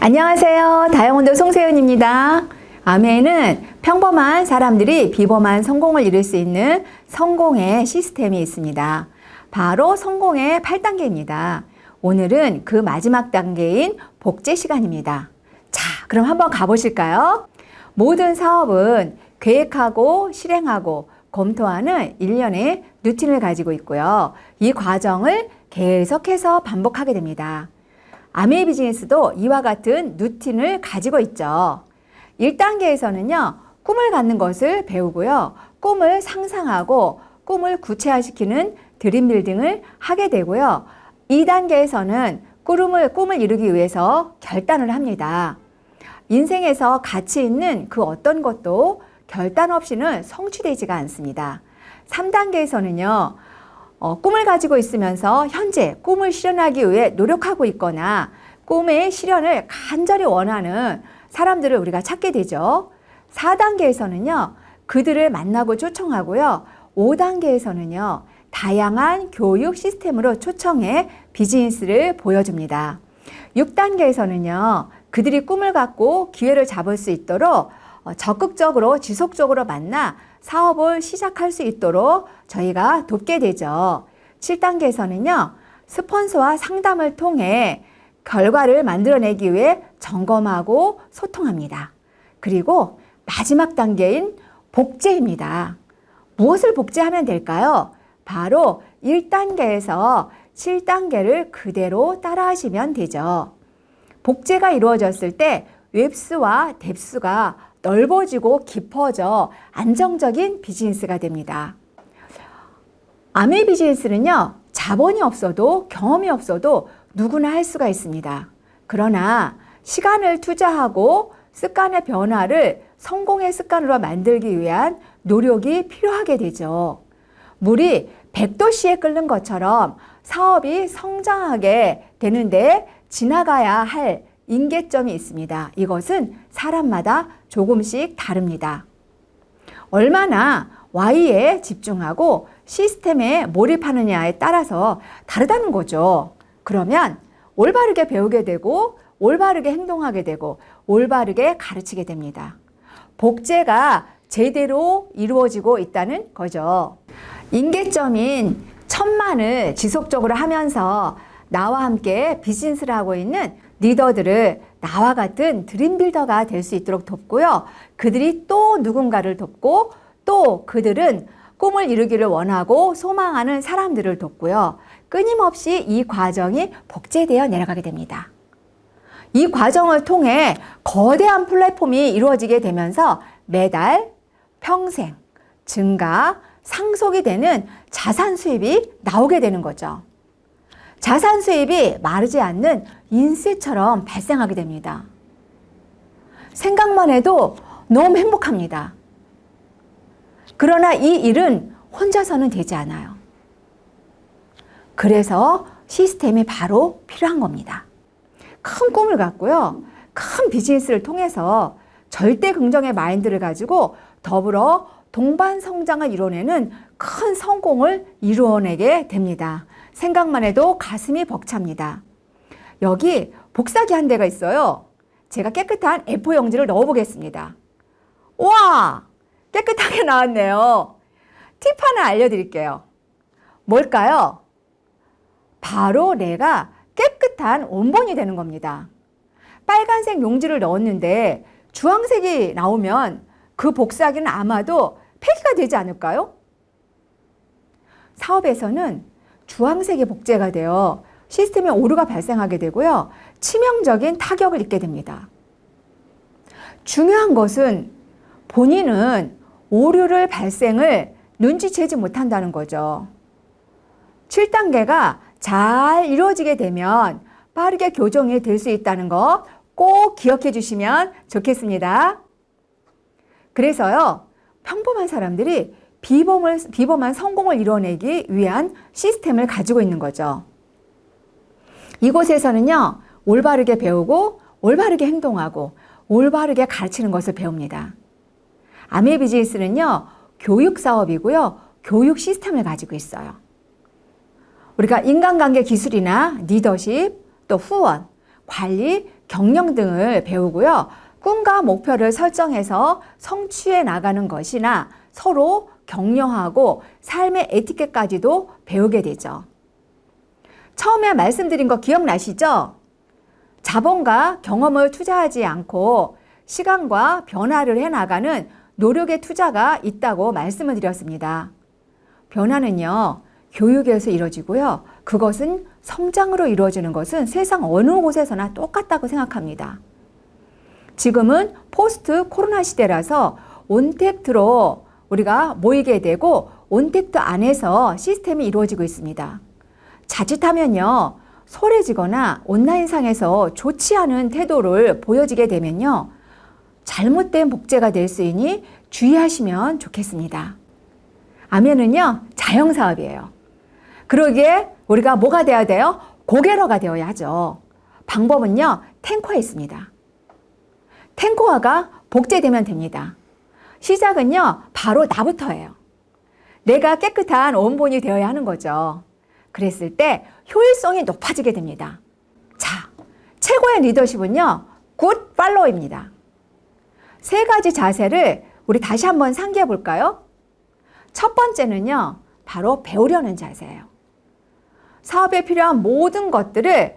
안녕하세요. 다영원도 송세윤입니다. 아메는 평범한 사람들이 비범한 성공을 이룰 수 있는 성공의 시스템이 있습니다. 바로 성공의 8단계입니다. 오늘은 그 마지막 단계인 복제 시간입니다. 자, 그럼 한번 가보실까요? 모든 사업은 계획하고 실행하고 검토하는 일련의 루틴을 가지고 있고요. 이 과정을 계속해서 반복하게 됩니다. 아메 비즈니스도 이와 같은 루틴을 가지고 있죠. 1단계에서는요, 꿈을 갖는 것을 배우고요. 꿈을 상상하고 꿈을 구체화시키는 드림 빌딩을 하게 되고요. 2단계에서는 꿈을 이루기 위해서 결단을 합니다. 인생에서 가치 있는 그 어떤 것도 결단 없이는 성취되지가 않습니다. 3단계에서는요, 꿈을 가지고 있으면서 현재 꿈을 실현하기 위해 노력하고 있거나 꿈의 실현을 간절히 원하는 사람들을 우리가 찾게 되죠. 4단계에서는요, 그들을 만나고 초청하고요. 5단계에서는요, 다양한 교육 시스템으로 초청해 비즈니스를 보여줍니다. 6단계에서는요, 그들이 꿈을 갖고 기회를 잡을 수 있도록 적극적으로 지속적으로 만나 사업을 시작할 수 있도록 저희가 돕게 되죠. 7단계에서는요, 스폰서와 상담을 통해 결과를 만들어내기 위해 점검하고 소통합니다. 그리고 마지막 단계인 복제입니다. 무엇을 복제하면 될까요? 바로 1단계에서 7단계를 그대로 따라하시면 되죠. 복제가 이루어졌을 때 웹수와 뎁스가 넓어지고 깊어져 안정적인 비즈니스가 됩니다. 아메 비즈니스는요, 자본이 없어도 경험이 없어도 누구나 할 수가 있습니다. 그러나 시간을 투자하고 습관의 변화를 성공의 습관으로 만들기 위한 노력이 필요하게 되죠. 물이 100도씨에 끓는 것처럼 사업이 성장하게 되는데 지나가야 할 임계점이 있습니다. 이것은 사람마다 조금씩 다릅니다. 얼마나 Y에 집중하고 시스템에 몰입하느냐에 따라서 다르다는 거죠. 그러면 올바르게 배우게 되고 올바르게 행동하게 되고 올바르게 가르치게 됩니다. 복제가 제대로 이루어지고 있다는 거죠. 임계점인 1000만을 지속적으로 하면서 나와 함께 비즈니스를 하고 있는 리더들을 나와 같은 드림빌더가 될 수 있도록 돕고요. 그들이 또 누군가를 돕고 또 그들은 꿈을 이루기를 원하고 소망하는 사람들을 돕고요. 끊임없이 이 과정이 복제되어 내려가게 됩니다. 이 과정을 통해 거대한 플랫폼이 이루어지게 되면서 매달, 평생, 증가, 상속이 되는 자산 수입이 나오게 되는 거죠. 자산 수입이 마르지 않는 인쇄처럼 발생하게 됩니다. 생각만 해도 너무 행복합니다. 그러나 이 일은 혼자서는 되지 않아요. 그래서 시스템이 바로 필요한 겁니다. 큰 꿈을 갖고요. 큰 비즈니스를 통해서 절대 긍정의 마인드를 가지고 더불어 동반 성장을 이뤄내는 큰 성공을 이루어내게 됩니다. 생각만 해도 가슴이 벅찹니다. 여기 복사기 한 대가 있어요. 제가 깨끗한 A4 용지를 넣어 보겠습니다. 와! 깨끗하게 나왔네요. 팁 하나 알려드릴게요. 뭘까요? 바로 내가 깨끗한 원본이 되는 겁니다. 빨간색 용지를 넣었는데 주황색이 나오면 그 복사기는 아마도 폐기가 되지 않을까요? 사업에서는 주황색이 복제가 되어 시스템에 오류가 발생하게 되고요. 치명적인 타격을 입게 됩니다. 중요한 것은 본인은 오류를 발생을 눈치채지 못한다는 거죠. 7단계가 잘 이루어지게 되면 빠르게 교정이 될 수 있다는 거 꼭 기억해 주시면 좋겠습니다. 그래서요, 평범한 사람들이 비범한 성공을 이뤄내기 위한 시스템을 가지고 있는 거죠. 이곳에서는요, 올바르게 배우고 올바르게 행동하고 올바르게 가르치는 것을 배웁니다. 아메 비즈니스는요, 교육 사업이고요, 교육 시스템을 가지고 있어요. 우리가 인간관계 기술이나 리더십, 또 후원, 관리, 경영 등을 배우고요. 꿈과 목표를 설정해서 성취해 나가는 것이나 서로 격려하고 삶의 에티켓까지도 배우게 되죠. 처음에 말씀드린 거 기억나시죠? 자본과 경험을 투자하지 않고 시간과 변화를 해나가는 노력의 투자가 있다고 말씀을 드렸습니다. 변화는요, 교육에서 이루어지고요. 그것은 성장으로 이루어지는 것은 세상 어느 곳에서나 똑같다고 생각합니다. 지금은 포스트 코로나 시대라서 온택트로 우리가 모이게 되고 온택트 안에서 시스템이 이루어지고 있습니다. 자칫하면요, 소홀해지거나 온라인상에서 좋지 않은 태도를 보여지게 되면요, 잘못된 복제가 될 수 있으니 주의하시면 좋겠습니다. 아멘은요, 자영사업이에요. 그러기에 우리가 뭐가 되어야 돼요? 고개러가 되어야 하죠. 방법은요, 탱커에 있습니다. 탱커화가 복제되면 됩니다. 시작은요, 바로 나부터예요. 내가 깨끗한 원본이 되어야 하는 거죠. 그랬을 때 효율성이 높아지게 됩니다. 자, 최고의 리더십은요, 굿 팔로우입니다. 세 가지 자세를 우리 다시 한번 상기해 볼까요? 첫 번째는요, 바로 배우려는 자세예요. 사업에 필요한 모든 것들을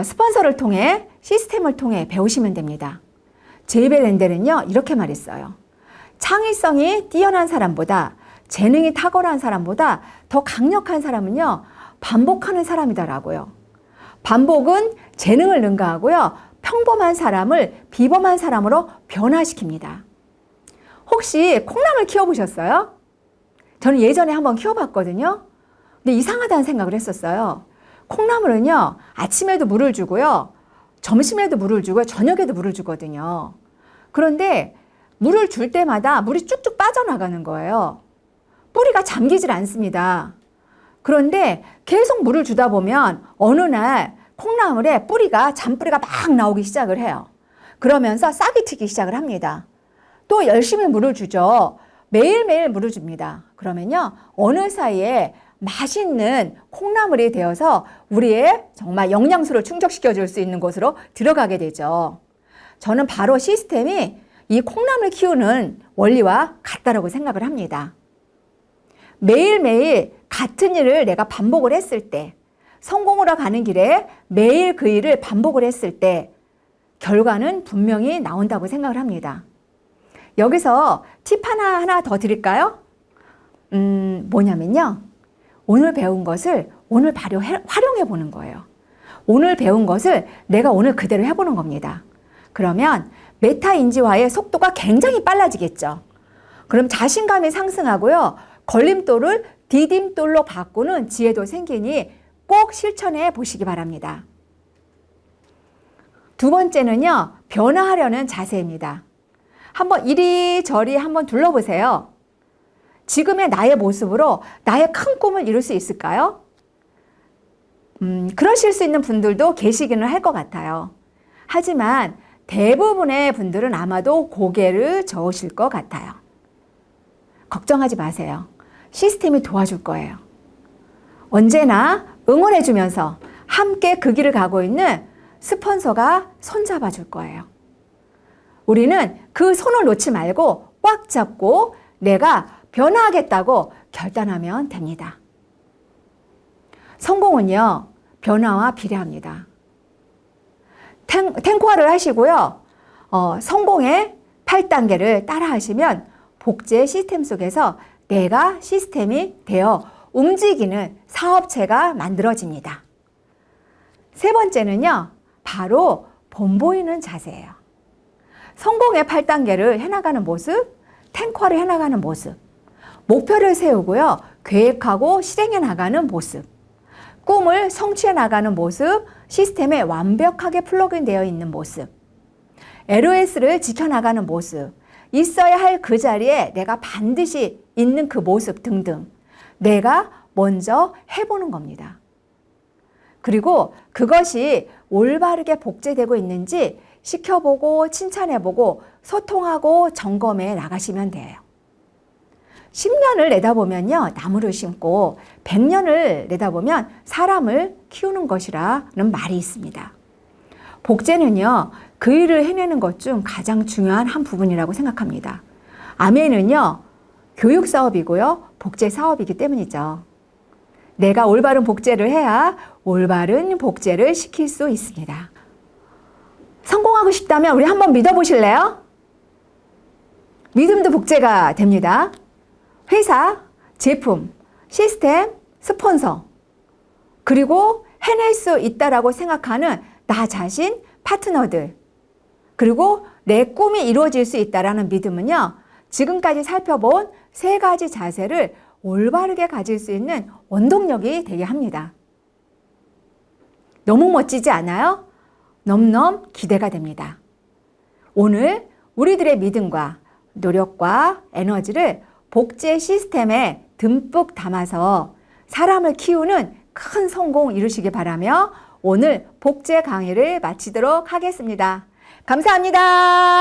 스폰서를 통해, 시스템을 통해 배우시면 됩니다. 제이베 랜델은요, 이렇게 말했어요. 창의성이 뛰어난 사람보다, 재능이 탁월한 사람보다 더 강력한 사람은요, 반복하는 사람이다라고요. 반복은 재능을 능가하고요, 평범한 사람을 비범한 사람으로 변화시킵니다. 혹시 콩나물 키워보셨어요? 저는 예전에 한번 키워봤거든요. 근데 이상하다는 생각을 했었어요. 콩나물은요, 아침에도 물을 주고요, 점심에도 물을 주고요, 저녁에도 물을 주거든요. 그런데 물을 줄 때마다 물이 쭉쭉 빠져나가는 거예요. 뿌리가 잠기질 않습니다. 그런데 계속 물을 주다 보면 어느 날 콩나물에 잔뿌리가 막 나오기 시작을 해요. 그러면서 싹이 트기 시작을 합니다. 또 열심히 물을 주죠. 매일매일 물을 줍니다. 그러면요, 어느 사이에 맛있는 콩나물이 되어서 우리의 정말 영양소를 충족시켜 줄 수 있는 곳으로 들어가게 되죠. 저는 바로 시스템이 이 콩나물 키우는 원리와 같다라고 생각을 합니다. 매일매일 같은 일을 내가 반복을 했을 때, 성공으로 가는 길에 매일 그 일을 반복을 했을 때 결과는 분명히 나온다고 생각을 합니다. 여기서 팁 하나 더 드릴까요? 뭐냐면요, 오늘 배운 것을 오늘 바로 활용해 보는 거예요. 오늘 배운 것을 내가 오늘 그대로 해보는 겁니다. 그러면 메타 인지화의 속도가 굉장히 빨라지겠죠. 그럼 자신감이 상승하고요, 걸림돌을 디딤돌로 바꾸는 지혜도 생기니 꼭 실천해 보시기 바랍니다. 두 번째는요, 변화하려는 자세입니다. 한번 이리저리 한번 둘러보세요. 지금의 나의 모습으로 나의 큰 꿈을 이룰 수 있을까요? 그러실 수 있는 분들도 계시기는 할 것 같아요. 하지만 대부분의 분들은 아마도 고개를 저으실 것 같아요. 걱정하지 마세요. 시스템이 도와줄 거예요. 언제나 응원해주면서 함께 그 길을 가고 있는 스폰서가 손잡아 줄 거예요. 우리는 그 손을 놓지 말고 꽉 잡고 내가 변화하겠다고 결단하면 됩니다. 성공은요, 변화와 비례합니다. 탱고화를 하시고요, 성공의 8단계를 따라 하시면 복제 시스템 속에서 내가 시스템이 되어 움직이는 사업체가 만들어집니다. 세 번째는요, 바로 본보이는 자세예요. 성공의 8단계를 해나가는 모습, 탱커를 해나가는 모습, 목표를 세우고요, 계획하고 실행해 나가는 모습, 꿈을 성취해 나가는 모습, 시스템에 완벽하게 플러그인 되어 있는 모습, LOS를 지켜나가는 모습, 있어야 할 그 자리에 내가 반드시 있는 그 모습 등등 내가 먼저 해보는 겁니다. 그리고 그것이 올바르게 복제되고 있는지 시켜보고 칭찬해보고 소통하고 점검해 나가시면 돼요. 10년을 내다보면요, 나무를 심고 100년을 내다보면 사람을 키우는 것이라는 말이 있습니다. 복제는요, 그 일을 해내는 것 중 가장 중요한 한 부분이라고 생각합니다. 아메는요, 교육 사업이고요, 복제 사업이기 때문이죠. 내가 올바른 복제를 해야 올바른 복제를 시킬 수 있습니다. 성공하고 싶다면 우리 한번 믿어보실래요? 믿음도 복제가 됩니다. 회사, 제품, 시스템, 스폰서, 그리고 해낼 수 있다라고 생각하는 나 자신, 파트너들, 그리고 내 꿈이 이루어질 수 있다라는 믿음은요, 지금까지 살펴본 세 가지 자세를 올바르게 가질 수 있는 원동력이 되게 합니다. 너무 멋지지 않아요? 넘넘 기대가 됩니다. 오늘 우리들의 믿음과 노력과 에너지를 복제 시스템에 듬뿍 담아서 사람을 키우는 큰 성공 이루시기 바라며 오늘 복제 강의를 마치도록 하겠습니다. 감사합니다.